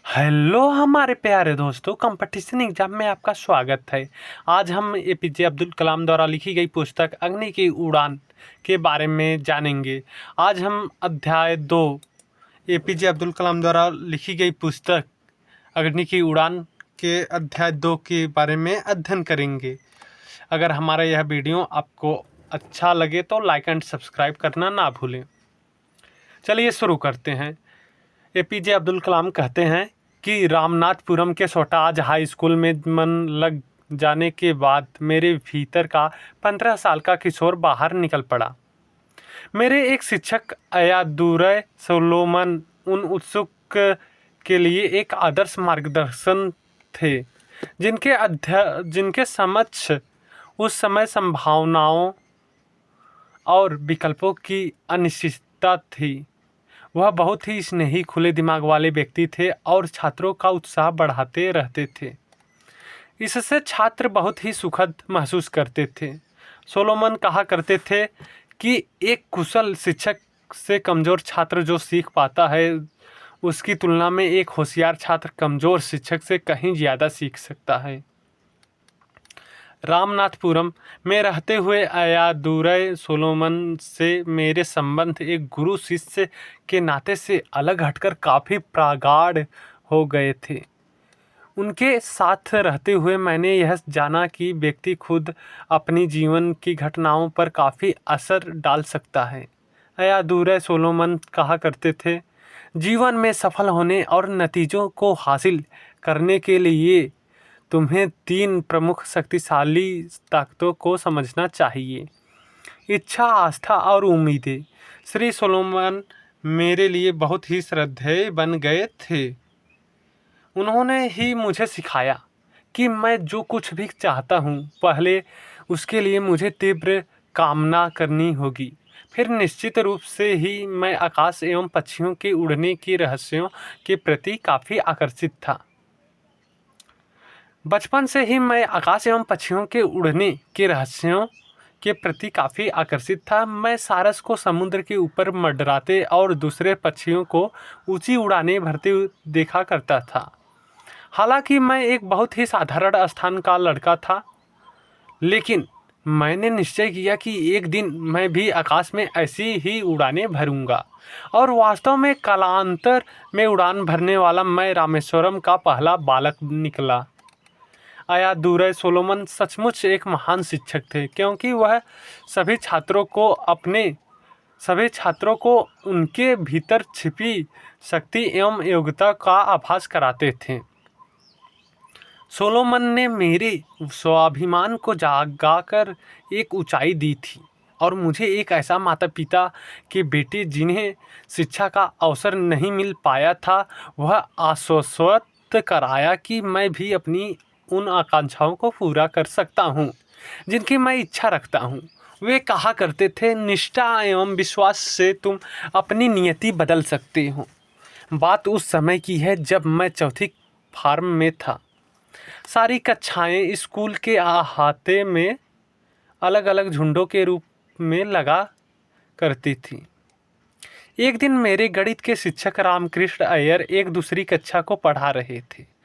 Hello हमारे प्यारे दोस्तों, कंपटीशन एग्जाम में आपका स्वागत है। आज हम एपीजे अब्दुल कलाम द्वारा लिखी गई पुस्तक अग्नि की उड़ान के बारे में जानेंगे। आज हम अध्याय 2 एपीजे अब्दुल कलाम द्वारा लिखी गई पुस्तक अग्नि की उड़ान के अध्याय 2 के बारे में अध्ययन करेंगे। अगर हमारा यह वीडियो आपको अच्छा लगे तो लाइक एंड सब्सक्राइब करना ना भूलें। चलिए शुरू करते हैं। एपीजे अब्दुल कलाम कहते हैं कि रामनाथपुरम के सोटाज हाई स्कूल में मन लग जाने के बाद मेरे भीतर का 15 साल का किशोर बाहर निकल पड़ा। मेरे एक शिक्षक अयादुरै सोलोमन उन उत्सुक के लिए एक आदर्श मार्गदर्शन थे, जिनके समक्ष उस समय संभावनाओं और विकल्पों की अनिश्चितता थी। वह बहुत ही स्नेही, खुले दिमाग वाले व्यक्ति थे और छात्रों का उत्साह बढ़ाते रहते थे। इससे छात्र बहुत ही सुखद महसूस करते थे। सोलोमन कहा करते थे कि एक कुशल शिक्षक से कमज़ोर छात्र जो सीख पाता है, उसकी तुलना में एक होशियार छात्र कमज़ोर शिक्षक से कहीं ज़्यादा सीख सकता है। रामनाथपुरम में रहते हुए अयादुरै सोलोमन से मेरे संबंध एक गुरु शिष्य के नाते से अलग हटकर काफ़ी प्रगाढ़ हो गए थे। उनके साथ रहते हुए मैंने यह जाना कि व्यक्ति खुद अपनी जीवन की घटनाओं पर काफ़ी असर डाल सकता है। अयादुरै सोलोमन कहा करते थे, जीवन में सफल होने और नतीजों को हासिल करने के लिए तुम्हें 3 प्रमुख शक्तिशाली ताकतों को समझना चाहिए: इच्छा, आस्था और उम्मीदें। श्री सोलोमन मेरे लिए बहुत ही श्रद्धेय बन गए थे। उन्होंने ही मुझे सिखाया कि मैं जो कुछ भी चाहता हूँ, पहले उसके लिए मुझे तीव्र कामना करनी होगी। फिर निश्चित रूप से ही मैं आकाश एवं पक्षियों के उड़ने के रहस्यों के प्रति काफ़ी आकर्षित था। बचपन से ही मैं आकाश एवं पक्षियों के उड़ने के रहस्यों के प्रति काफ़ी आकर्षित था। मैं सारस को समुद्र के ऊपर मंडराते और दूसरे पक्षियों को ऊंची उड़ानें भरते हुए देखा करता था। हालांकि मैं एक बहुत ही साधारण स्थान का लड़का था, लेकिन मैंने निश्चय किया कि एक दिन मैं भी आकाश में ऐसी ही उड़ानें भरूंगा। और वास्तव में कालांतर में उड़ान भरने वाला मैं रामेश्वरम का पहला बालक निकला। अयादुरै सोलोमन सचमुच एक महान शिक्षक थे, क्योंकि वह सभी छात्रों को उनके भीतर छिपी शक्ति एवं योग्यता का आभास कराते थे। सोलोमन ने मेरे स्वाभिमान को जागाकर एक ऊंचाई दी थी और मुझे एक ऐसा माता पिता के बेटे जिन्हें शिक्षा का अवसर नहीं मिल पाया था, वह आश्वस्त कराया कि मैं भी अपनी उन आकांक्षाओं को पूरा कर सकता हूँ जिनकी मैं इच्छा रखता हूँ। वे कहा करते थे, निष्ठा एवं विश्वास से तुम अपनी नियति बदल सकते हो। बात उस समय की है जब मैं चौथी फार्म में था। सारी कक्षाएं स्कूल के अहाते में अलग अलग झुंडों के रूप में लगा करती थी। एक दिन मेरे गणित के शिक्षक रामकृष्ण अय्यर एक दूसरी कक्षा को पढ़ा रहे थे।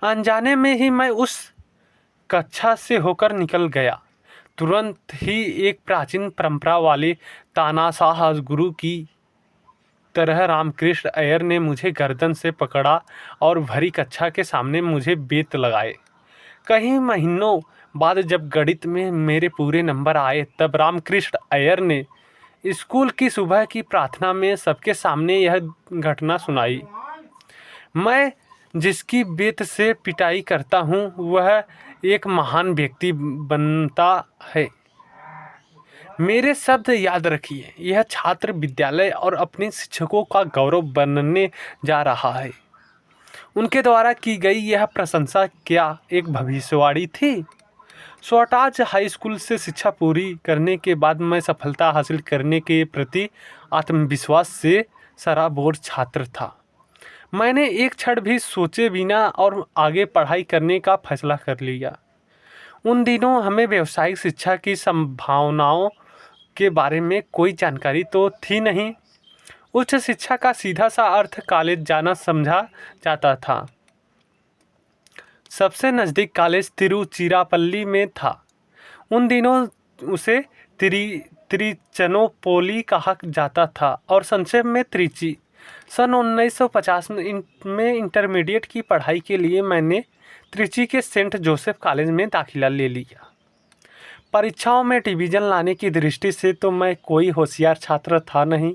अनजाने में ही मैं उस कक्षा से होकर निकल गया। तुरंत ही एक प्राचीन परंपरा वाले तानाशाह गुरु की तरह रामकृष्ण अय्यर ने मुझे गर्दन से पकड़ा और भरी कक्षा के सामने मुझे बेत लगाए। कई महीनों बाद जब गणित में मेरे पूरे नंबर आए, तब रामकृष्ण अय्यर ने स्कूल की सुबह की प्रार्थना में सबके सामने यह घटना सुनाई। मैं जिसकी बेत से पिटाई करता हूँ, वह एक महान व्यक्ति बनता है। मेरे शब्द याद रखिए, यह छात्र विद्यालय और अपने शिक्षकों का गौरव बनने जा रहा है। उनके द्वारा की गई यह प्रशंसा क्या एक भविष्यवाणी थी? सोटाज हाई स्कूल से शिक्षा पूरी करने के बाद मैं सफलता हासिल करने के प्रति आत्मविश्वास से सराबोर छात्र था। मैंने एक क्षण भी सोचे बिना और आगे पढ़ाई करने का फैसला कर लिया। उन दिनों हमें व्यावसायिक शिक्षा की संभावनाओं के बारे में कोई जानकारी तो थी नहीं। उच्च शिक्षा का सीधा सा अर्थ कॉलेज जाना समझा जाता था। सबसे नज़दीक कॉलेज तिरुचिरापल्ली में था। उन दिनों उसे तिरुचिरापल्ली कहा जाता था और संक्षेप में त्रिची। सन 1950 में इंटरमीडिएट की पढ़ाई के लिए मैंने त्रिची के सेंट जोसेफ कॉलेज में दाखिला ले लिया। परीक्षाओं में डिवीज़न लाने की दृष्टि से तो मैं कोई होशियार छात्र था नहीं,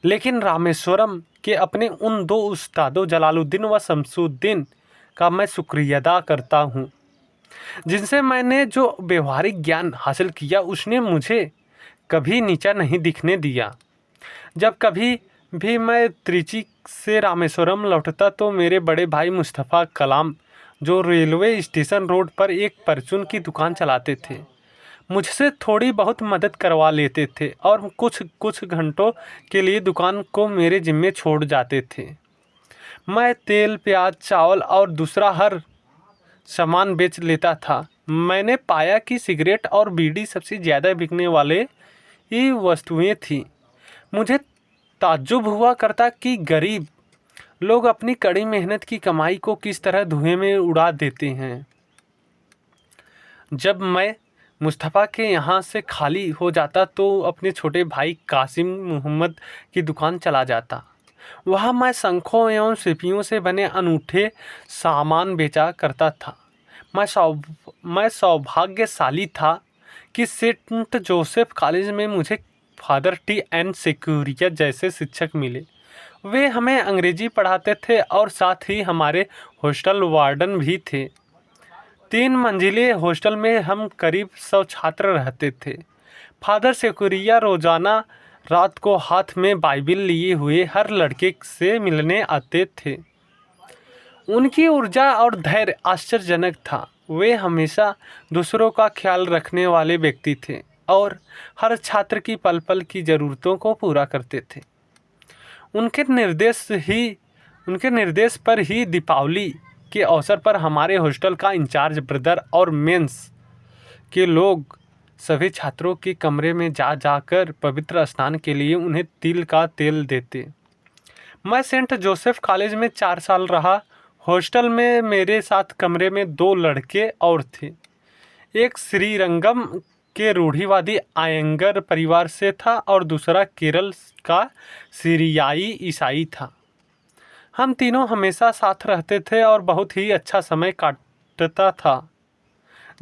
लेकिन रामेश्वरम के अपने उन दो उस्तादों जलालुद्दीन व शमसुद्दीन का मैं शुक्रिया अदा करता हूँ, जिनसे मैंने जो व्यवहारिक ज्ञान हासिल किया उसने मुझे कभी नीचा नहीं दिखने दिया। जब कभी भी मैं त्रिची से रामेश्वरम लौटता तो मेरे बड़े भाई मुस्तफ़ा कलाम, जो रेलवे स्टेशन रोड पर एक परचून की दुकान चलाते थे, मुझसे थोड़ी बहुत मदद करवा लेते थे और कुछ घंटों के लिए दुकान को मेरे जिम्मे छोड़ जाते थे। मैं तेल, प्याज, चावल और दूसरा हर सामान बेच लेता था। मैंने पाया कि सिगरेट और बीड़ी सबसे ज़्यादा बिकने वाले ही वस्तुएं थीं। मुझे ताज्जुब हुआ करता कि गरीब लोग अपनी कड़ी मेहनत की कमाई को किस तरह धुएं में उड़ा देते हैं। जब मैं मुस्तफ़ा के यहाँ से खाली हो जाता तो अपने छोटे भाई कासिम मोहम्मद की दुकान चला जाता। वहाँ मैं शंखों एवं सीपियों से बने अनूठे सामान बेचा करता था। मैं सौभाग्यशाली था कि सेंट जोसेफ कॉलेज में मुझे फादर टी एन सिक्यूरिया जैसे शिक्षक मिले। वे हमें अंग्रेजी पढ़ाते थे और साथ ही हमारे हॉस्टल वार्डन भी थे। 3 मंजिले हॉस्टल में हम करीब 100 छात्र रहते थे। फादर सिक्यूरिया रोजाना रात को हाथ में बाइबिल लिए हुए हर लड़के से मिलने आते थे। उनकी ऊर्जा और धैर्य आश्चर्यजनक था। वे हमेशा दूसरों का ख्याल रखने वाले व्यक्ति थे और हर छात्र की पल पल की ज़रूरतों को पूरा करते थे। उनके निर्देश पर ही दीपावली के अवसर पर हमारे हॉस्टल का इंचार्ज ब्रदर और मेंस के लोग सभी छात्रों के कमरे में जाकर पवित्र स्नान के लिए उन्हें तिल का तेल देते। मैं सेंट जोसेफ कॉलेज में 4 साल रहा। हॉस्टल में मेरे साथ कमरे में 2 लड़के और थे। एक श्रीरंगम के रूढ़िवादी आयंगर परिवार से था और दूसरा केरल का सीरियाई ईसाई था। हम तीनों हमेशा साथ रहते थे और बहुत ही अच्छा समय काटता था।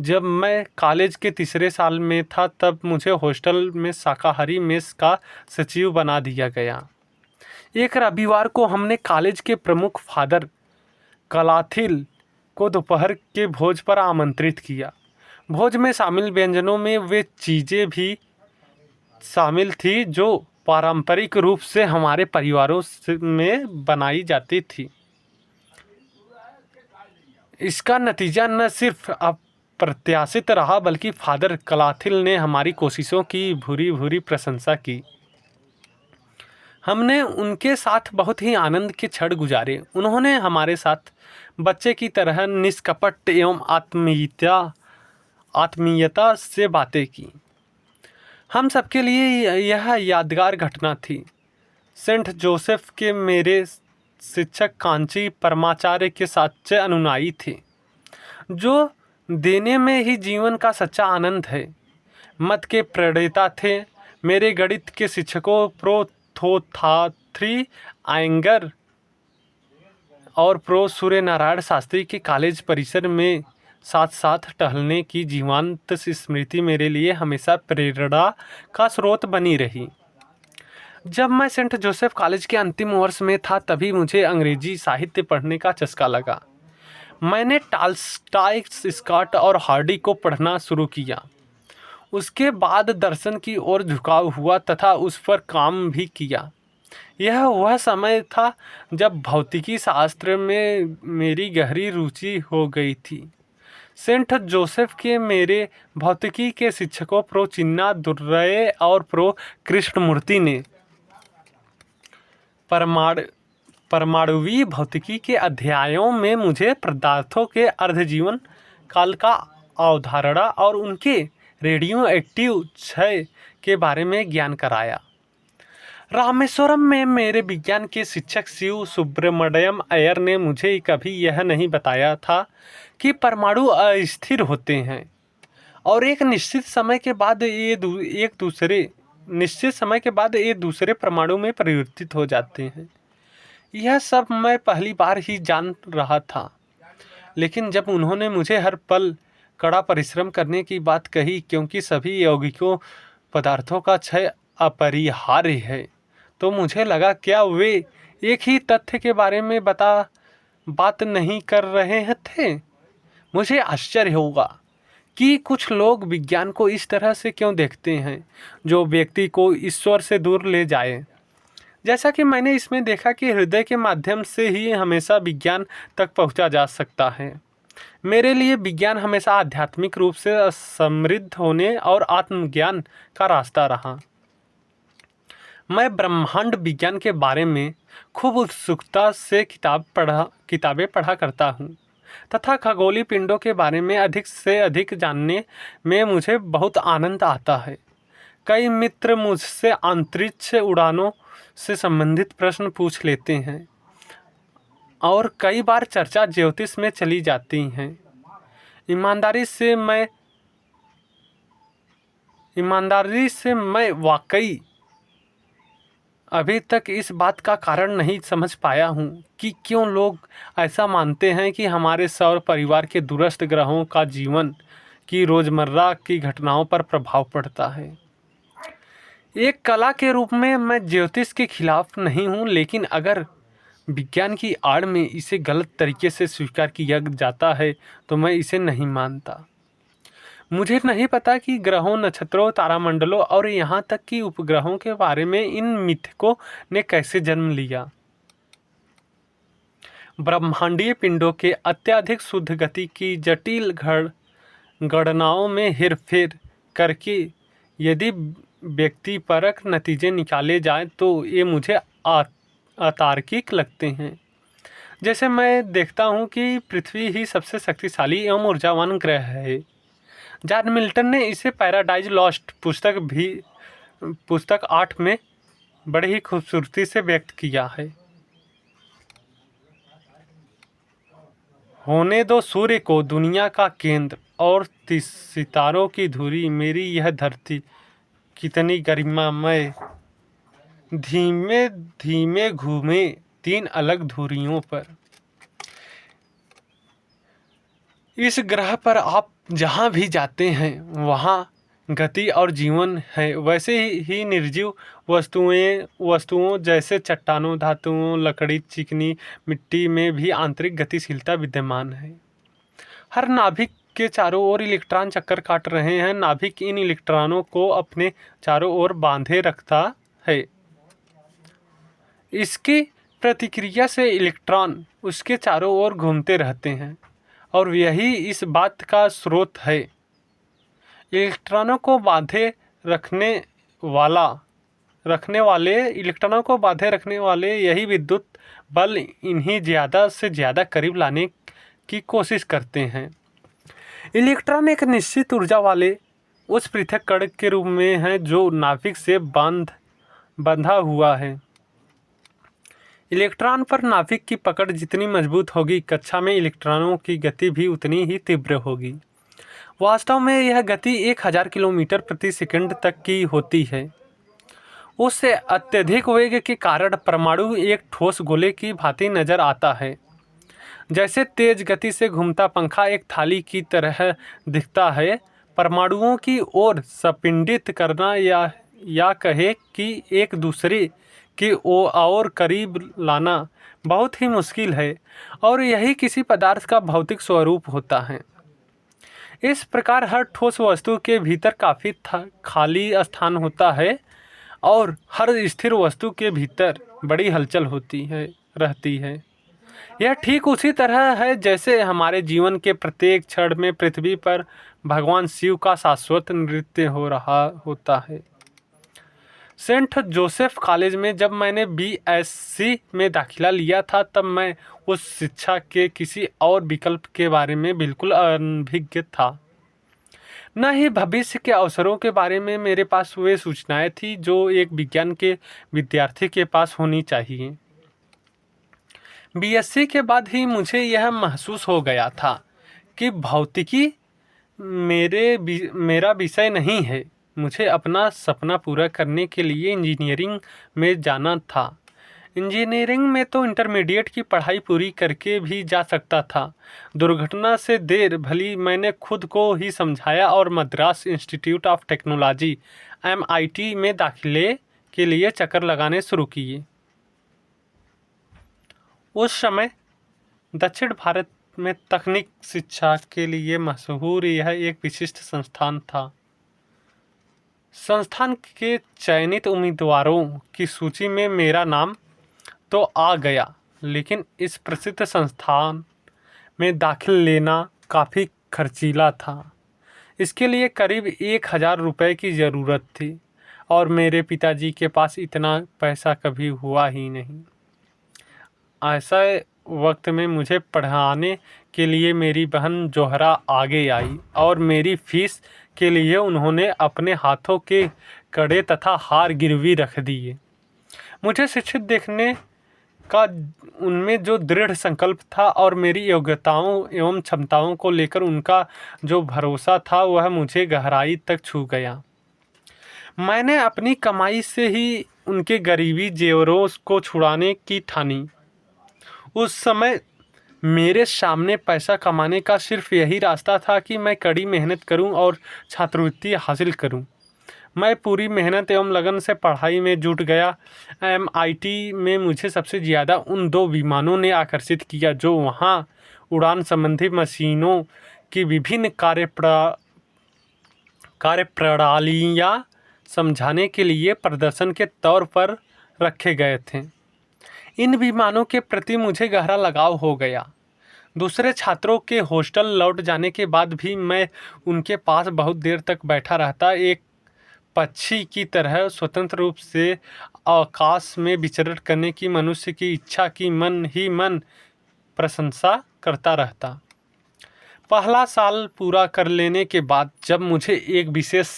जब मैं कॉलेज के तीसरे साल में था तब मुझे हॉस्टल में शाकाहारी मेस का सचिव बना दिया गया। एक रविवार को हमने कॉलेज के प्रमुख फादर कलाथिल को दोपहर के भोज पर आमंत्रित किया। भोज में शामिल व्यंजनों में वे चीज़ें भी शामिल थी जो पारंपरिक रूप से हमारे परिवारों में बनाई जाती थी। इसका नतीजा न सिर्फ अप्रत्याशित रहा बल्कि फादर कलाथिल ने हमारी कोशिशों की भूरी भूरी प्रशंसा की। हमने उनके साथ बहुत ही आनंद के क्षण गुजारे। उन्होंने हमारे साथ बच्चे की तरह निष्कपट एवं आत्मीयता से बातें की। हम सबके लिए यह यादगार घटना थी। सेंट जोसेफ के मेरे शिक्षक कांची परमाचार्य के सच्चे अनुयायी थे, जो देने में ही जीवन का सच्चा आनंद है। मत के प्रणेता थे। मेरे गणित के शिक्षकों प्रो थोथाथ्री आयंगर और प्रो सूर्य नारायण शास्त्री के कॉलेज परिसर में साथ साथ टहलने की जीवंत स्मृति मेरे लिए हमेशा प्रेरणा का स्रोत बनी रही। जब मैं सेंट जोसेफ कॉलेज के अंतिम वर्ष में था तभी मुझे अंग्रेजी साहित्य पढ़ने का चस्का लगा। मैंने टॉलस्टॉय, स्कॉट और हार्डी को पढ़ना शुरू किया। उसके बाद दर्शन की ओर झुकाव हुआ तथा उस पर काम भी किया। यह वह समय था जब भौतिकी शास्त्र में मेरी गहरी रुचि हो गई थी। सेंट जोसेफ के मेरे भौतिकी के शिक्षकों प्रो चिन्ना दुर्रे और प्रो कृष्णमूर्ति ने परमाणुवी भौतिकी के अध्यायों में मुझे पदार्थों के अर्धजीवन काल का अवधारणा और उनके रेडियो एक्टिव क्षय के बारे में ज्ञान कराया। रामेश्वरम में मेरे विज्ञान के शिक्षक शिव सुब्रमण्यम अय्यर ने मुझे कभी यह नहीं बताया था कि परमाणु अस्थिर होते हैं और एक निश्चित समय के बाद ये दूसरे परमाणु में परिवर्तित हो जाते हैं। यह सब मैं पहली बार ही जान रहा था, लेकिन जब उन्होंने मुझे हर पल कड़ा परिश्रम करने की बात कही, क्योंकि सभी यौगिकों पदार्थों का क्षय अपरिहार्य है, तो मुझे लगा क्या वे एक ही तथ्य के बारे में बात नहीं कर रहे थे। मुझे आश्चर्य होगा कि कुछ लोग विज्ञान को इस तरह से क्यों देखते हैं जो व्यक्ति को ईश्वर से दूर ले जाए। जैसा कि मैंने इसमें देखा कि हृदय के माध्यम से ही हमेशा विज्ञान तक पहुंचा जा सकता है। मेरे लिए विज्ञान हमेशा आध्यात्मिक रूप से समृद्ध होने और आत्मज्ञान का रास्ता रहा। मैं ब्रह्मांड विज्ञान के बारे में खूब उत्सुकता से किताबें पढ़ा करता हूँ तथा खगोलीय पिंडों के बारे में अधिक से अधिक जानने में मुझे बहुत आनंद आता है। कई मित्र मुझसे अंतरिक्ष उड़ानों से संबंधित प्रश्न पूछ लेते हैं और कई बार चर्चा ज्योतिष में चली जाती हैं। ईमानदारी से मैं वाकई अभी तक इस बात का कारण नहीं समझ पाया हूँ कि क्यों लोग ऐसा मानते हैं कि हमारे सौर परिवार के दूरस्थ ग्रहों का जीवन की रोज़मर्रा की घटनाओं पर प्रभाव पड़ता है। एक कला के रूप में मैं ज्योतिष के खिलाफ नहीं हूँ, लेकिन अगर विज्ञान की आड़ में इसे गलत तरीके से स्वीकार किया जाता है तो मैं इसे नहीं मानता। मुझे नहीं पता कि ग्रहों, नक्षत्रों, तारामंडलों और यहाँ तक कि उपग्रहों के बारे में इन मिथकों ने कैसे जन्म लिया। ब्रह्मांडीय पिंडों के अत्यधिक शुद्ध गति की जटिल गणनाओं में हेरफेर करके यदि व्यक्तिपरक नतीजे निकाले जाएं तो ये मुझे अतार्किक लगते हैं। जैसे मैं देखता हूँ कि पृथ्वी ही सबसे शक्तिशाली एवं ऊर्जावान ग्रह है। जॉन मिल्टन ने इसे पैराडाइज लॉस्ट पुस्तक 8 में बड़ी ही खूबसूरती से व्यक्त किया है। होने दो सूर्य को दुनिया का केंद्र और सितारों की धुरी, मेरी यह धरती कितनी गरिमामय, धीमे धीमे घूमे 3 अलग धुरियों पर। इस ग्रह पर आप जहाँ भी जाते हैं वहाँ गति और जीवन है। वैसे ही निर्जीव वस्तुओं जैसे चट्टानों, धातुओं, लकड़ी, चिकनी मिट्टी में भी आंतरिक गतिशीलता विद्यमान है। हर नाभिक के चारों ओर इलेक्ट्रॉन चक्कर काट रहे हैं। नाभिक इन इलेक्ट्रॉनों को अपने चारों ओर बांधे रखता है। इसकी प्रतिक्रिया से इलेक्ट्रॉन उसके चारों ओर घूमते रहते हैं और यही इस बात का स्रोत है। इलेक्ट्रॉनों को बांधे रखने वाले यही विद्युत बल इन्हीं ज़्यादा से ज़्यादा करीब लाने की कोशिश करते हैं। इलेक्ट्रॉन एक निश्चित ऊर्जा वाले उस पृथक कण के रूप में है जो नाभिक से बंधा हुआ है। इलेक्ट्रॉन पर नाभिक की पकड़ जितनी मजबूत होगी, कक्षा में इलेक्ट्रॉनों की गति भी उतनी ही तीव्र होगी। वास्तव में यह गति 1000 किलोमीटर प्रति सेकंड तक की होती है। उससे अत्यधिक वेग के कारण परमाणु एक ठोस गोले की भांति नजर आता है। जैसे तेज गति से घूमता पंखा एक थाली की तरह दिखता है। परमाणुओं की ओर संपिंडित करना या कहे कि एक दूसरे की और करीब लाना बहुत ही मुश्किल है और यही किसी पदार्थ का भौतिक स्वरूप होता है। इस प्रकार हर ठोस वस्तु के भीतर काफ़ी खाली स्थान होता है और हर स्थिर वस्तु के भीतर बड़ी हलचल रहती है। यह ठीक उसी तरह है जैसे हमारे जीवन के प्रत्येक क्षण में पृथ्वी पर भगवान शिव का शाश्वत नृत्य हो रहा होता है। सेंट जोसेफ कॉलेज में जब मैंने BSc में दाखिला लिया था, तब मैं उस शिक्षा के किसी और विकल्प के बारे में बिल्कुल अनभिज्ञ था। न ही भविष्य के अवसरों के बारे में मेरे पास वे सूचनाएं थी जो एक विज्ञान के विद्यार्थी के पास होनी चाहिए। बीएससी के बाद ही मुझे यह महसूस हो गया था कि भौतिकी मेरा विषय नहीं है। मुझे अपना सपना पूरा करने के लिए इंजीनियरिंग में जाना था। इंजीनियरिंग में तो इंटरमीडिएट की पढ़ाई पूरी करके भी जा सकता था। दुर्घटना से देर भली मैंने खुद को ही समझाया और Madras institute of technology MIT में दाखिले के लिए चक्कर लगाने शुरू किए। उस समय दक्षिण भारत में तकनीक शिक्षा के लिए मशहूर यह एक विशिष्ट संस्थान था। संस्थान के चयनित उम्मीदवारों की सूची में मेरा नाम तो आ गया, लेकिन इस प्रसिद्ध संस्थान में दाखिल लेना काफ़ी खर्चीला था। इसके लिए करीब 1,000 रुपये की ज़रूरत थी और मेरे पिताजी के पास इतना पैसा कभी हुआ ही नहीं। ऐसे वक्त में मुझे पढ़ाने के लिए मेरी बहन जोहरा आगे आई और मेरी फीस के लिए उन्होंने अपने हाथों के कड़े तथा हार गिरवी रख दिए। मुझे शिक्षित देखने का उनमें जो दृढ़ संकल्प था और मेरी योग्यताओं एवं क्षमताओं को लेकर उनका जो भरोसा था वह मुझे गहराई तक छू गया। मैंने अपनी कमाई से ही उनके गरीबी जेवरों को छुड़ाने की ठानी। उस समय मेरे सामने पैसा कमाने का सिर्फ यही रास्ता था कि मैं कड़ी मेहनत करूं और छात्रवृत्ति हासिल करूं। मैं पूरी मेहनत एवं लगन से पढ़ाई में जुट गया। MIT में मुझे सबसे ज़्यादा उन 2 विमानों ने आकर्षित किया जो वहाँ उड़ान संबंधी मशीनों की विभिन्न कार्यप्रणालियाँ समझाने के लिए प्रदर्शन के तौर पर रखे गए थे। इन विमानों के प्रति मुझे गहरा लगाव हो गया। दूसरे छात्रों के हॉस्टल लौट जाने के बाद भी मैं उनके पास बहुत देर तक बैठा रहता, एक पक्षी की तरह स्वतंत्र रूप से आकाश में विचरण करने की मनुष्य की इच्छा की मन ही मन प्रशंसा करता रहता। पहला साल पूरा कर लेने के बाद जब मुझे एक विशेष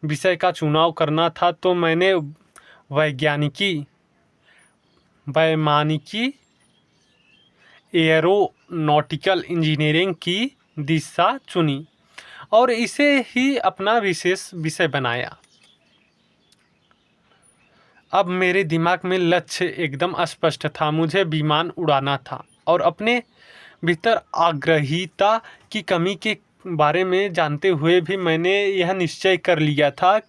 विषय का चुनाव करना था तो मैंने वैमानिकी एयरोनॉटिकल इंजीनियरिंग की दिशा चुनी और इसे ही अपना विशेष विषय बनाया। अब मेरे दिमाग में लक्ष्य एकदम स्पष्ट था। मुझे विमान उड़ाना था और अपने भीतर आग्रहीता की कमी के बारे में जानते हुए भी मैंने यह निश्चय कर लिया था।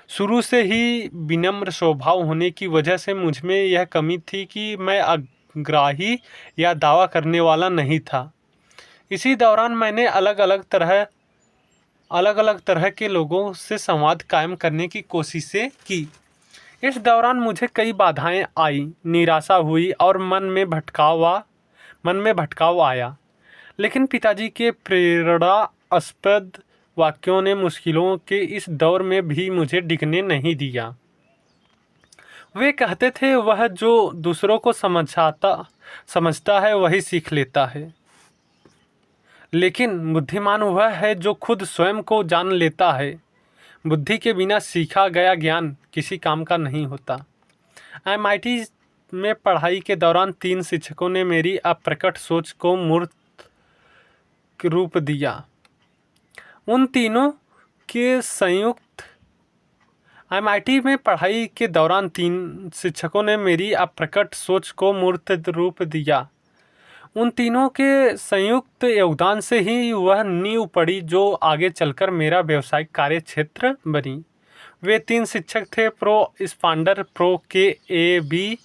शुरू से ही विनम्र स्वभाव होने की वजह से मुझ में यह कमी थी कि मैं आग्राही या दावा करने वाला नहीं था। इसी दौरान मैंने अलग अलग तरह के लोगों से संवाद कायम करने की कोशिशें की। इस दौरान मुझे कई बाधाएं आई, निराशा हुई और मन में भटकाव आया। लेकिन पिताजी के प्रेरणास्पद वाक्यों ने मुश्किलों के इस दौर में भी मुझे डिगने नहीं दिया। वे कहते थे, वह जो दूसरों को समझता है वही सीख लेता है, लेकिन बुद्धिमान वह है जो खुद स्वयं को जान लेता है। बुद्धि के बिना सीखा गया ज्ञान किसी काम का नहीं होता। MIT में पढ़ाई के दौरान 3 शिक्षकों ने मेरी अप्रकट सोच को मूर्त रूप दिया। उन तीनों के संयुक्त MIT में पढ़ाई के दौरान 3 शिक्षकों ने मेरी अप्रकट सोच को मूर्त रूप दिया। उन तीनों के संयुक्त योगदान से ही वह नींव पड़ी जो आगे चलकर मेरा व्यावसायिक कार्य क्षेत्र बनी। वे 3 शिक्षक थे, प्रो स्पांडर, प्रो KAB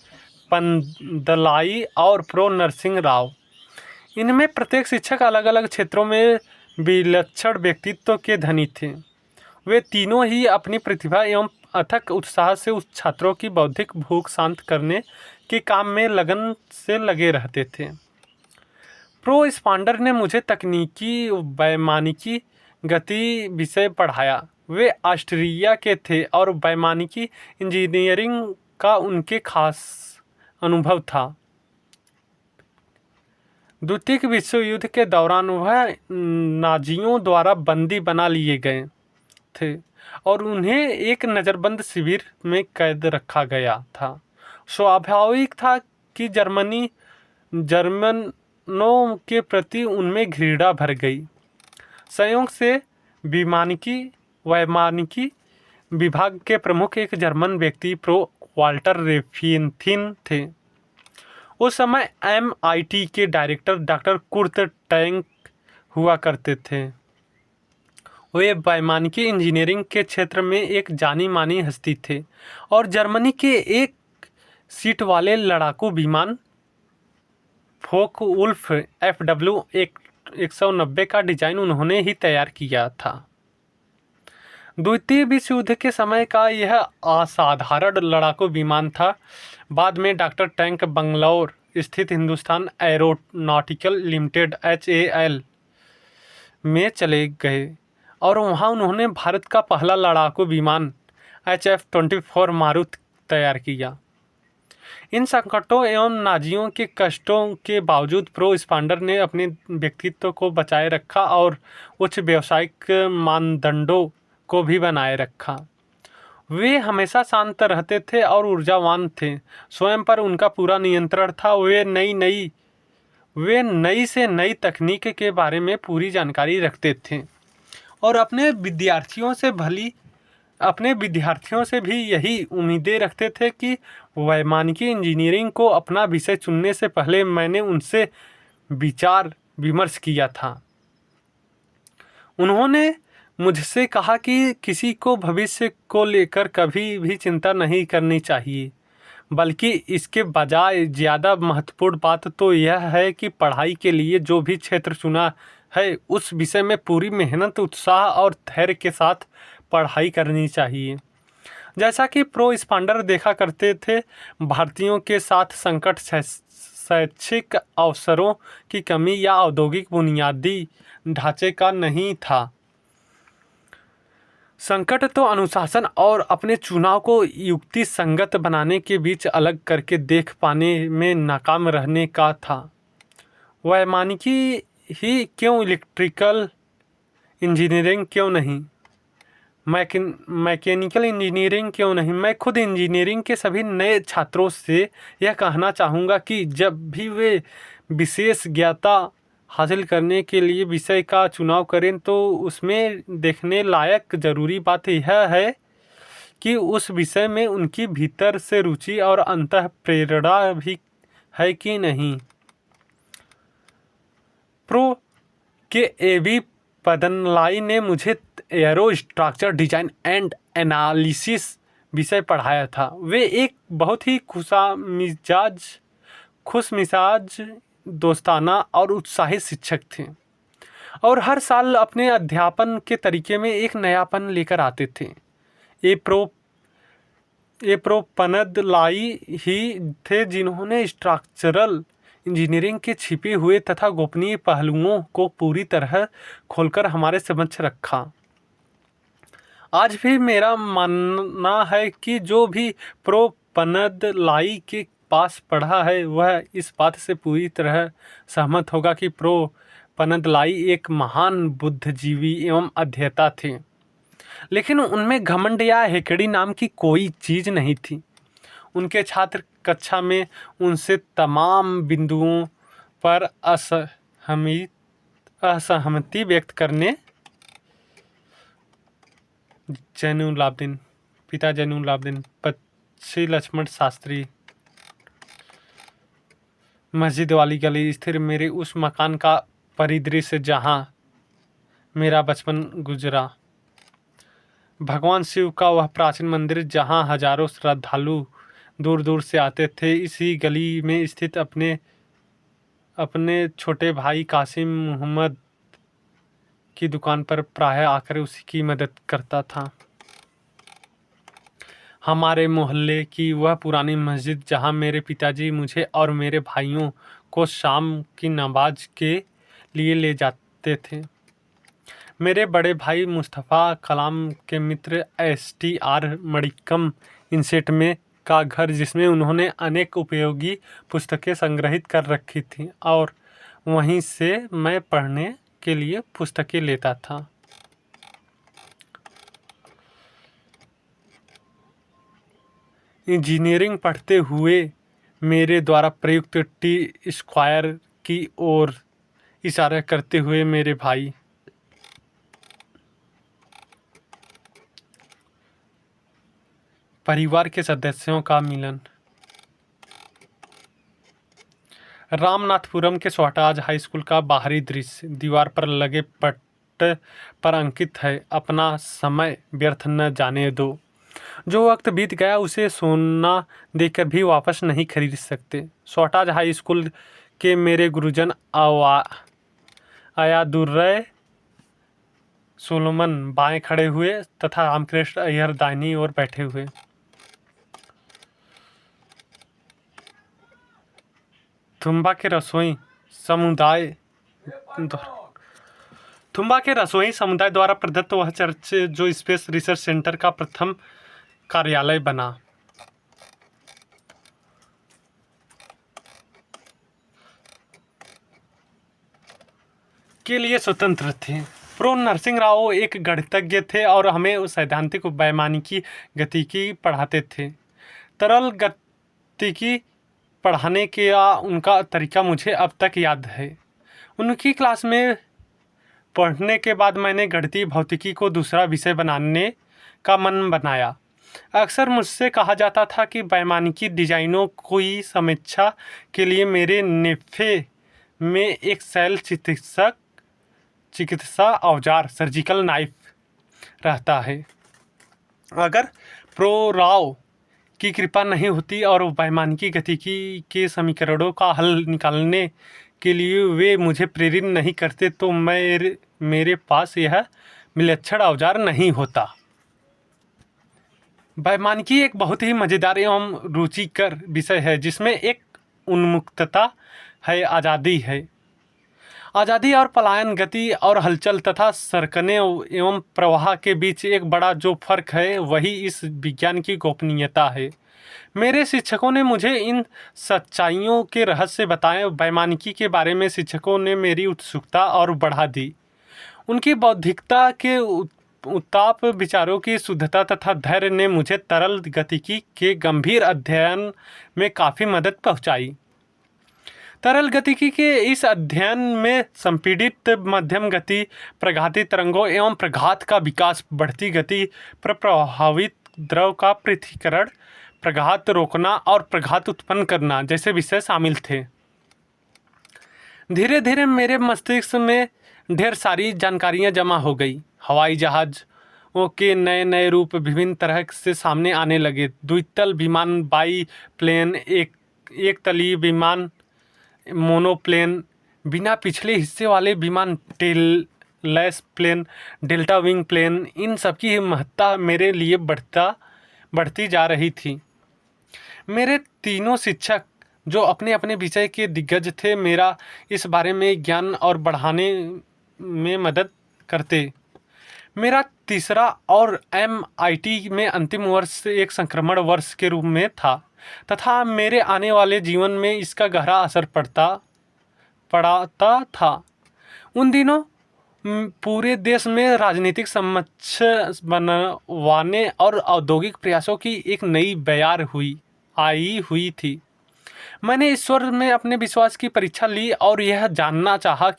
पंदलाई और प्रो नरसिंह राव। इनमें प्रत्येक शिक्षक अलग अलग क्षेत्रों में विलक्षण व्यक्तित्व के धनी थे। वे तीनों ही अपनी प्रतिभा एवं अथक उत्साह से उस छात्रों की बौद्धिक भूख शांत करने के काम में लगन से लगे रहते थे। प्रो स्पांडर ने मुझे तकनीकी वैमानिकी गति विषय पढ़ाया। वे ऑस्ट्रिया के थे और वैमानिकी इंजीनियरिंग का उनके खास अनुभव था। द्वितीय विश्व युद्ध के दौरान वह नाजियों द्वारा बंदी बना लिए गए थे और उन्हें एक नज़रबंद शिविर में कैद रखा गया था। स्वाभाविक था कि जर्मनों के प्रति उनमें घृणा भर गई। संयोग से वैमानिकी विभाग के प्रमुख एक जर्मन व्यक्ति प्रो वाल्टर रेफिनथिन थे। उस समय MIT के डायरेक्टर डॉक्टर कुर्ट टैंक हुआ करते थे। वे वैमानिकी इंजीनियरिंग के क्षेत्र में एक जानी मानी हस्ती थे और जर्मनी के एक सीट वाले लड़ाकू विमान फोक-वुल्फ FW 190 का डिजाइन उन्होंने ही तैयार किया था। द्वितीय विश्व युद्ध के समय का यह असाधारण लड़ाकू विमान था। बाद में डॉक्टर टैंक बंगलौर स्थित हिंदुस्तान एरोनॉटिकल लिमिटेड HAL में चले गए और वहां उन्होंने भारत का पहला लड़ाकू विमान HF-24 मारुत तैयार किया। इन संकटों एवं नाजियों के कष्टों के बावजूद प्रो स्पांडर ने अपने व्यक्तित्व को बचाए रखा और उच्च व्यावसायिक मानदंडों को भी बनाए रखा। वे हमेशा शांत रहते थे और ऊर्जावान थे। स्वयं पर उनका पूरा नियंत्रण था। वे नई से नई तकनीक के बारे में पूरी जानकारी रखते थे और अपने विद्यार्थियों से भी यही उम्मीदें रखते थे कि वैमानिकी इंजीनियरिंग को अपना विषय चुनने से पहले मैंने उनसे विचार विमर्श किया था। उन्होंने मुझसे कहा कि किसी को भविष्य को लेकर कभी भी चिंता नहीं करनी चाहिए, बल्कि इसके बजाय ज़्यादा महत्वपूर्ण बात तो यह है कि पढ़ाई के लिए जो भी क्षेत्र चुना है उस विषय में पूरी मेहनत, उत्साह और धैर्य के साथ पढ़ाई करनी चाहिए। जैसा कि प्रो स्पांडर देखा करते थे, भारतीयों के साथ संकट शैक्षिक अवसरों की कमी या औद्योगिक बुनियादी ढांचे का नहीं था। संकट तो अनुशासन और अपने चुनाव को युक्ति संगत बनाने के बीच अलग करके देख पाने में नाकाम रहने का था। वैमानिकी ही क्यों, इलेक्ट्रिकल इंजीनियरिंग क्यों नहीं, मैकेनिकल इंजीनियरिंग क्यों नहीं। मैं खुद इंजीनियरिंग के सभी नए छात्रों से यह कहना चाहूँगा कि जब भी वे विशेष ज्ञता हासिल करने के लिए विषय का चुनाव करें तो उसमें देखने लायक ज़रूरी बात यह है कि उस विषय में उनकी भीतर से रुचि और अंतः प्रेरणा भी है कि नहीं। प्रो के AB पदनलाई ने मुझे arrow structure design and analysis विषय पढ़ाया था। वे एक बहुत ही खुशमिजाज दोस्ताना और उत्साही शिक्षक थे और हर साल अपने अध्यापन के तरीके में एक नयापन लेकर आते थे। ये प्रो पनदलाई ही थे जिन्होंने स्ट्रक्चरल इंजीनियरिंग के छिपे हुए तथा गोपनीय पहलुओं को पूरी तरह खोलकर हमारे समक्ष रखा। आज भी मेरा मानना है कि जो भी प्रो पनदलाई के पास पढ़ा है वह इस बात से पूरी तरह सहमत होगा कि प्रो पनदलाई एक महान बुद्धिजीवी एवं अध्येता थे, लेकिन उनमें घमंड या हेकड़ी नाम की कोई चीज़ नहीं थी। उनके छात्र कक्षा में उनसे तमाम बिंदुओं पर असहमति व्यक्त करने पिता जैनुलाब्दीन, पक्षी लक्ष्मण शास्त्री, मस्जिद वाली गली स्थिर मेरे उस मकान का परिदृश्य जहाँ मेरा बचपन गुजरा, भगवान शिव का वह प्राचीन मंदिर जहाँ हजारों श्रद्धालु दूर दूर से आते थे, इसी गली में स्थित अपने छोटे भाई कासिम मोहम्मद की दुकान पर प्रायः आकर उसी की मदद करता था। हमारे मोहल्ले की वह पुरानी मस्जिद जहाँ मेरे पिताजी मुझे और मेरे भाइयों को शाम की नमाज के लिए ले जाते थे। मेरे बड़े भाई मुस्तफ़ा कलाम के मित्र STR मणिक्कम इंस्टीट्यूट में का घर, जिसमें उन्होंने अनेक उपयोगी पुस्तकें संग्रहित कर रखी थी, और वहीं से मैं पढ़ने के लिए पुस्तकें लेता था। इंजीनियरिंग पढ़ते हुए मेरे द्वारा प्रयुक्त टी स्क्वायर की ओर इशारा करते हुए मेरे भाई। परिवार के सदस्यों का मिलन। रामनाथपुरम के स्वराज हाई स्कूल का बाहरी दृश्य दीवार पर लगे पट पर अंकित है। अपना समय व्यर्थ न जाने दो। जो वक्त बीत गया उसे सोना देकर भी वापस नहीं खरीद सकते। स्वराज हाई स्कूल के मेरे गुरुजन आयादुर्रय सोलोमन बाएं खड़े हुए तथा रामकृष्ण अय्यर दाहिनी ओर बैठे हुए। थुम्बा के रसोई समुदाय द्वारा प्रदत्त वह चर्च जो स्पेस रिसर्च सेंटर का प्रथम कार्यालय बना। के लिए स्वतंत्र थे। प्रो नरसिंह राव एक गणितज्ञ थे और हमें सैद्धांतिक वैमानिकी गतिकी पढ़ाते थे। तरल गतिकी पढ़ाने का उनका तरीका मुझे अब तक याद है। उनकी क्लास में पढ़ने के बाद मैंने गणितीय भौतिकी को दूसरा विषय बनाने का मन बनाया। अक्सर मुझसे कहा जाता था कि वैमानिकी डिजाइनों की समीक्षा के लिए मेरे नेफे में एक शैल चिकित्सा औजार सर्जिकल नाइफ रहता है। अगर प्रो राव की कृपा नहीं होती और वैमानिकी गतिकी के समीकरणों का हल निकालने के लिए वे मुझे प्रेरित नहीं करते तो मेरे पास यह विलक्षण औजार नहीं होता। वैमानिकी एक बहुत ही मज़ेदार एवं रुचिकर विषय है जिसमें एक उन्मुक्तता है, आज़ादी है। आज़ादी और पलायन, गति और हलचल तथा सरकने एवं प्रवाह के बीच एक बड़ा जो फर्क है वही इस विज्ञान की गोपनीयता है। मेरे शिक्षकों ने मुझे इन सच्चाइयों के रहस्य बताए। वैमानिकी के बारे में शिक्षकों ने मेरी उत्सुकता और बढ़ा दी। उनकी बौद्धिकता के उत्ताप, विचारों की शुद्धता तथा धैर्य ने मुझे तरल गतिकी के गंभीर अध्ययन में काफ़ी मदद पहुंचाई। तरल गतिकी के इस अध्ययन में संपीड़ित मध्यम गति, प्रघाती तरंगों एवं प्रघात का विकास, बढ़ती गति पर प्रभावित द्रव का पृथक्करण, प्रघात रोकना और प्रघात उत्पन्न करना जैसे विषय शामिल थे। धीरे धीरे मेरे मस्तिष्क में ढेर सारी जानकारियां जमा हो गई। हवाई जहाज़ों के नए नए रूप विभिन्न तरह से सामने आने लगे। द्वितल विमान, बाई प्लेन, एक तलीय विमान, मोनोप्लेन, बिना पिछले हिस्से वाले विमान, tailless plane, delta wing plane, इन सब की महत्ता मेरे लिए बढ़ती जा रही थी। मेरे तीनों शिक्षक जो अपने अपने विषय के दिग्गज थे मेरा इस बारे में ज्ञान और बढ़ाने में मदद करते। मेरा तीसरा और MIT में अंतिम वर्ष एक संक्रमण वर्ष के रूप में था तथा मेरे आने वाले जीवन में इसका गहरा असर पड़ता था। उन दिनों पूरे देश में राजनीतिक समक्ष बनवाने और औद्योगिक प्रयासों की एक नई बयार आई हुई थी। मैंने ईश्वर में अपने विश्वास की परीक्षा ली और यह जानना चाहा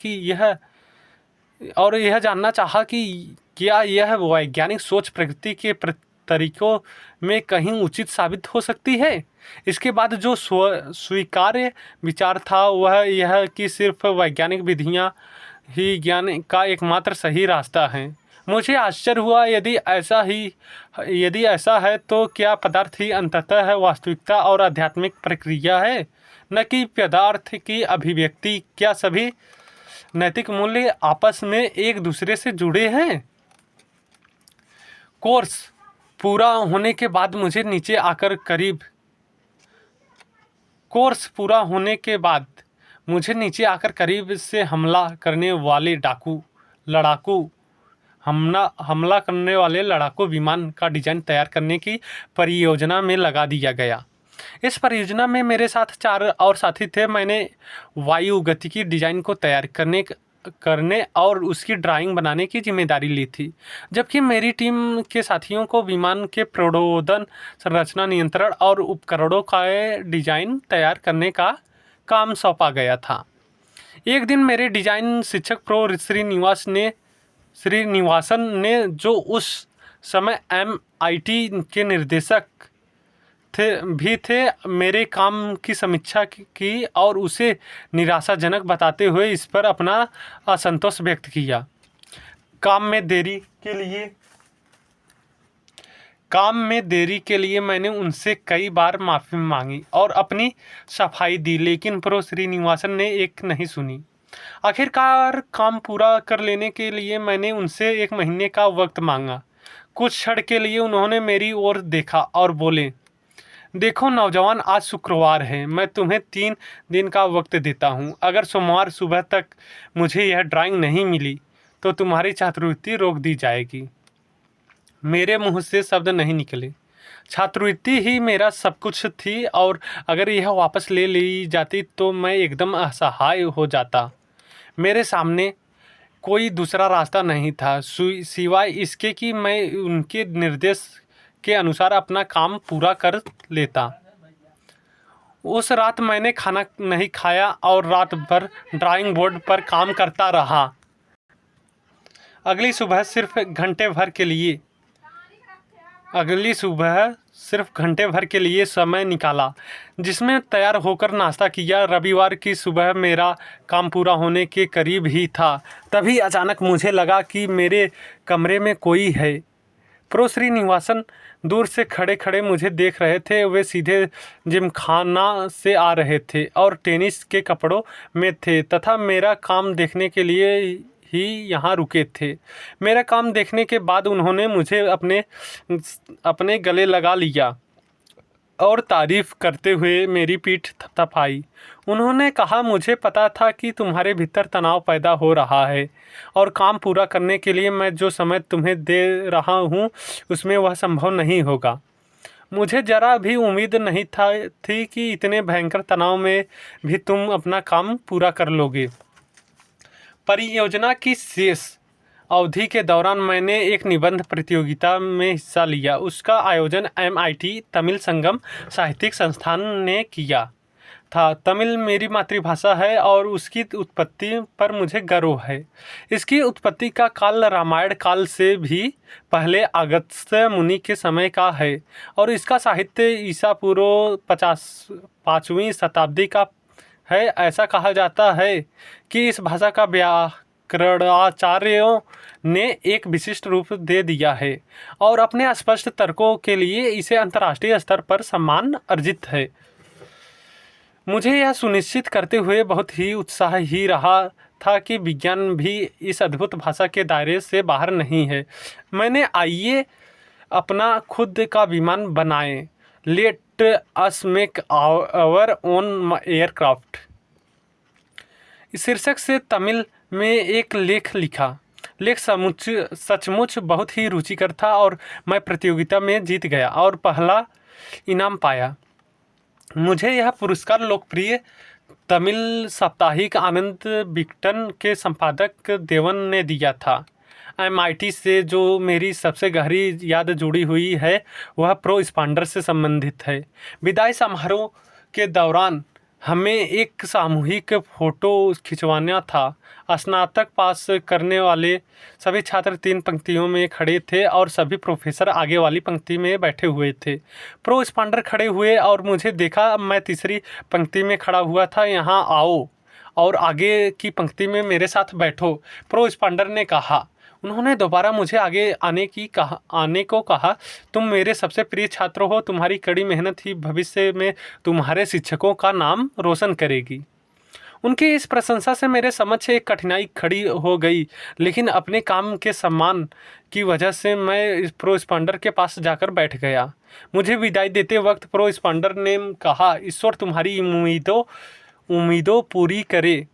कि क्या यह वैज्ञानिक सोच प्रकृति के तरीकों में कहीं उचित साबित हो सकती है। इसके बाद जो स्वीकार्य विचार था वह यह कि सिर्फ वैज्ञानिक विधियां ही ज्ञान का एकमात्र सही रास्ता है। मुझे आश्चर्य हुआ यदि ऐसा है तो क्या पदार्थ ही अंततः वास्तविकता और आध्यात्मिक प्रक्रिया है, न कि पदार्थ की अभिव्यक्ति। क्या सभी नैतिक मूल्य आपस में एक दूसरे से जुड़े हैं? कोर्स पूरा होने के बाद मुझे नीचे आकर करीब से हमला करने वाले लड़ाकू विमान का डिजाइन तैयार करने की परियोजना में लगा दिया गया। इस परियोजना में मेरे साथ 4 और साथी थे। मैंने वायुगतिकी डिज़ाइन को तैयार करने और उसकी ड्राइंग बनाने की जिम्मेदारी ली थी, जबकि मेरी टीम के साथियों को विमान के प्रणोदन, संरचना नियंत्रण और उपकरणों का डिज़ाइन तैयार करने का काम सौंपा गया था। एक दिन मेरे डिज़ाइन शिक्षक श्रीनिवासन ने, जो उस समय MIT के निर्देशक थे, मेरे काम की समीक्षा की और उसे निराशाजनक बताते हुए इस पर अपना असंतोष व्यक्त किया। काम में देरी के लिए मैंने उनसे कई बार माफ़ी मांगी और अपनी सफाई दी, लेकिन प्रो श्रीनिवासन ने एक नहीं सुनी। आखिरकार काम पूरा कर लेने के लिए मैंने उनसे 1 महीने का वक्त मांगा। कुछ क्षण के लिए उन्होंने मेरी ओर देखा और बोले, देखो नौजवान, आज शुक्रवार है, मैं तुम्हें 3 दिन का वक्त देता हूँ। अगर सोमवार सुबह तक मुझे यह ड्राइंग नहीं मिली तो तुम्हारी छात्रवृत्ति रोक दी जाएगी। मेरे मुंह से शब्द नहीं निकले। छात्रवृत्ति ही मेरा सब कुछ थी और अगर यह वापस ले ली जाती तो मैं एकदम असहाय हो जाता। मेरे सामने कोई दूसरा रास्ता नहीं था सिवाय इसके कि मैं उनके निर्देश के अनुसार अपना काम पूरा कर लेता। उस रात मैंने खाना नहीं खाया और रात भर ड्राइंग बोर्ड पर काम करता रहा। अगली सुबह सिर्फ घंटे भर के लिए समय निकाला, जिसमें तैयार होकर नाश्ता किया। रविवार की सुबह मेरा काम पूरा होने के करीब ही था, तभी अचानक मुझे लगा कि मेरे कमरे में कोई है। प्रो श्रीनिवासन दूर से खड़े मुझे देख रहे थे। वे सीधे जिमखाना से आ रहे थे और टेनिस के कपड़ों में थे तथा मेरा काम देखने के लिए ही यहाँ रुके थे। मेरा काम देखने के बाद उन्होंने मुझे अपने गले लगा लिया और तारीफ़ करते हुए मेरी पीठ थपथपाई। उन्होंने कहा, मुझे पता था कि तुम्हारे भीतर तनाव पैदा हो रहा है और काम पूरा करने के लिए मैं जो समय तुम्हें दे रहा हूँ उसमें वह संभव नहीं होगा। मुझे ज़रा भी उम्मीद नहीं थी कि इतने भयंकर तनाव में भी तुम अपना काम पूरा कर लोगे। परियोजना की शेष अवधि के दौरान मैंने एक निबंध प्रतियोगिता में हिस्सा लिया। उसका आयोजन MIT तमिल संगम साहित्यिक संस्थान ने किया था। तमिल मेरी मातृभाषा है और उसकी उत्पत्ति पर मुझे गर्व है। इसकी उत्पत्ति का काल रामायण काल से भी पहले अगस्त्य मुनि के समय का है और इसका साहित्य ईसा पूर्व 5वीं शताब्दी का है। ऐसा कहा जाता है कि इस भाषा का व्याकरणाचार्यों ने एक विशिष्ट रूप दे दिया है और अपने स्पष्ट तर्कों के लिए इसे अंतर्राष्ट्रीय स्तर पर सम्मान अर्जित है। मुझे यह सुनिश्चित करते हुए बहुत ही उत्साह ही रहा था कि विज्ञान भी इस अद्भुत भाषा के दायरे से बाहर नहीं है। मैंने आइए अपना खुद का विमान बनाएं, let us make our own aircraft शीर्षक से तमिल में एक लेख लिखा। लेख सचमुच बहुत ही रुचिकर था और मैं प्रतियोगिता में जीत गया और पहला इनाम पाया। मुझे यह पुरस्कार लोकप्रिय तमिल साप्ताहिक आनंद विकटन के संपादक देवन ने दिया था। MIT से जो मेरी सबसे गहरी याद जुड़ी हुई है वह प्रो स्पांडर से संबंधित है। विदाई समारोह के दौरान हमें एक सामूहिक फ़ोटो खिंचवाना था। स्नातक पास करने वाले सभी छात्र 3 पंक्तियों में खड़े थे और सभी प्रोफेसर आगे वाली पंक्ति में बैठे हुए थे। प्रो स्पांडर खड़े हुए और मुझे देखा। मैं तीसरी पंक्ति में खड़ा हुआ था। यहाँ आओ और आगे की पंक्ति में मेरे साथ बैठो, प्रो स्पांडर ने कहा। उन्होंने दोबारा मुझे आगे आने को कहा। तुम मेरे सबसे प्रिय छात्र हो। तुम्हारी कड़ी मेहनत ही भविष्य में तुम्हारे शिक्षकों का नाम रोशन करेगी। उनकी इस प्रशंसा से मेरे समक्ष एक कठिनाई खड़ी हो गई, लेकिन अपने काम के सम्मान की वजह से मैं प्रो स्पांडर के पास जाकर बैठ गया। मुझे विदाई देते वक्त प्रो स्पांडर ने कहा, ईश्वर तुम्हारी उम्मीदों पूरी करे,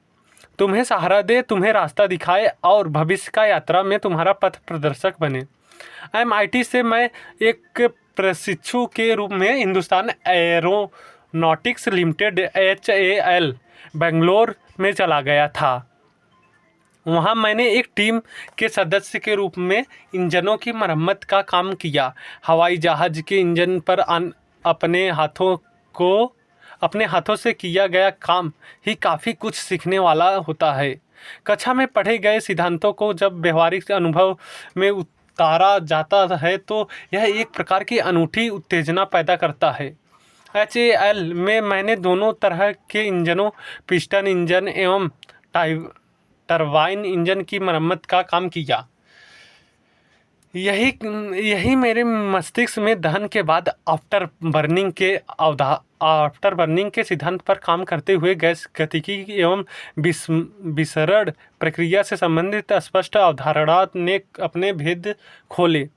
तुम्हें सहारा दे, तुम्हें रास्ता दिखाए और भविष्य का यात्रा में तुम्हारा पथ प्रदर्शक बने। MIT से मैं एक प्रशिक्षु के रूप में Hindustan aeronautics limited HAL Bangalore में चला गया था। वहाँ मैंने एक टीम के सदस्य के रूप में इंजनों की मरम्मत का काम किया। हवाई जहाज़ के इंजन पर अपने हाथों से किया गया काम ही काफ़ी कुछ सीखने वाला होता है। कक्षा में पढ़े गए सिद्धांतों को जब व्यवहारिक अनुभव में उतारा जाता है तो यह एक प्रकार की अनूठी उत्तेजना पैदा करता है। HAL में मैंने दोनों तरह के इंजनों, पिस्टन इंजन एवं टरबाइन इंजन की मरम्मत का काम किया। यही मेरे मस्तिष्क में दहन के बाद आफ्टर बर्निंग के सिद्धांत पर काम करते हुए गैस गतिकी एवं विसरण प्रक्रिया से संबंधित स्पष्ट अवधारणा ने अपने भेद खोले।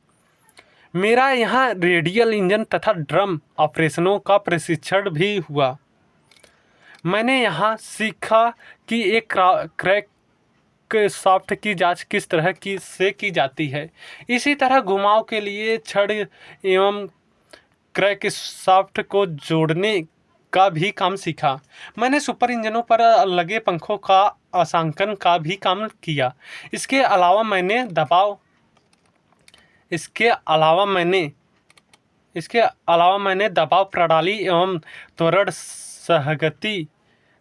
मेरा यहाँ रेडियल इंजन तथा ड्रम ऑपरेशनों का प्रशिक्षण भी हुआ। मैंने यहाँ सीखा कि एक क्रैंक शाफ्ट की जांच किस तरह से की जाती है। इसी तरह घुमाव के लिए छड़ एवं क्रैंक शाफ्ट को जोड़ने का भी काम सीखा। मैंने सुपर इंजनों पर लगे पंखों का अंशांकन का भी काम किया। इसके अलावा मैंने दबाव प्रणाली एवं त्वरण सहगति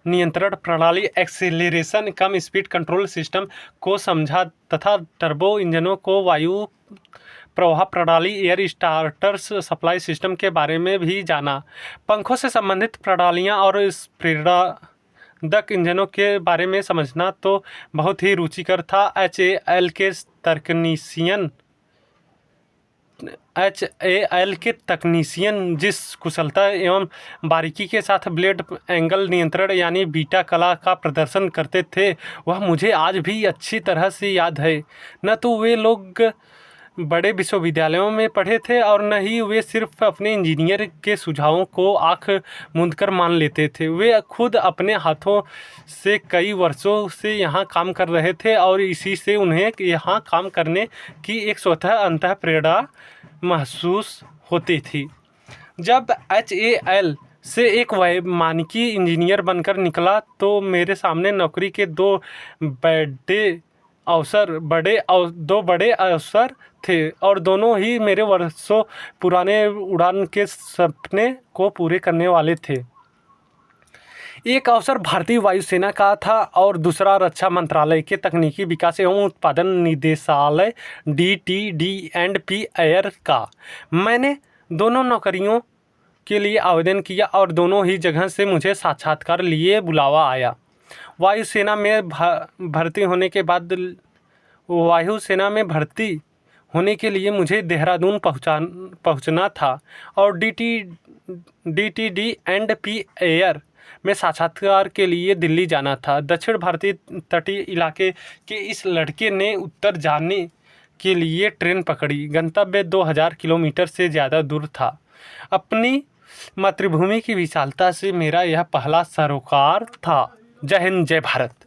नियंत्रण प्रणाली एक्सेलरेशन कम स्पीड कंट्रोल सिस्टम को समझा तथा टर्बो इंजनों को वायु प्रवाह प्रणाली एयर स्टार्टर्स सप्लाई सिस्टम के बारे में भी जाना। पंखों से संबंधित प्रणालियां और इस प्रेरक इंजनों के बारे में समझना तो बहुत ही रुचिकर था। HAL के तकनीशियन जिस कुशलता एवं बारीकी के साथ ब्लेड एंगल नियंत्रण यानी बीटा कला का प्रदर्शन करते थे वह मुझे आज भी अच्छी तरह से याद है। न तो वे लोग बड़े विश्वविद्यालयों में पढ़े थे और न ही वे सिर्फ अपने इंजीनियर के सुझावों को आंख मूंदकर मान लेते थे। वे खुद अपने हाथों से कई वर्षों से यहाँ काम कर रहे थे और इसी से उन्हें यहाँ काम करने की एक स्वतः अंतः प्रेरणा महसूस होती थी। जब HAL से एक वैमानिकी इंजीनियर बनकर निकला तो मेरे सामने नौकरी के दो बड़े अवसर थे और दोनों ही मेरे वर्षों पुराने उड़ान के सपने को पूरे करने वाले थे। एक अवसर भारतीय वायुसेना का था और दूसरा रक्षा मंत्रालय के तकनीकी विकास एवं उत्पादन निदेशालय DTD&P एयर का। मैंने दोनों नौकरियों के लिए आवेदन किया और दोनों ही जगह से मुझे साक्षात्कार लिए बुलावा आया। वायुसेना में भर्ती होने के लिए मुझे देहरादून पहुंचना था और DTD&P एयर में साक्षात्कार के लिए दिल्ली जाना था। दक्षिण भारतीय तटीय इलाके के इस लड़के ने उत्तर जाने के लिए ट्रेन पकड़ी। गंतव्य 2000 किलोमीटर से ज़्यादा दूर था। अपनी मातृभूमि की विशालता से मेरा यह पहला सरोकार था। जय हिंद, जय भारत।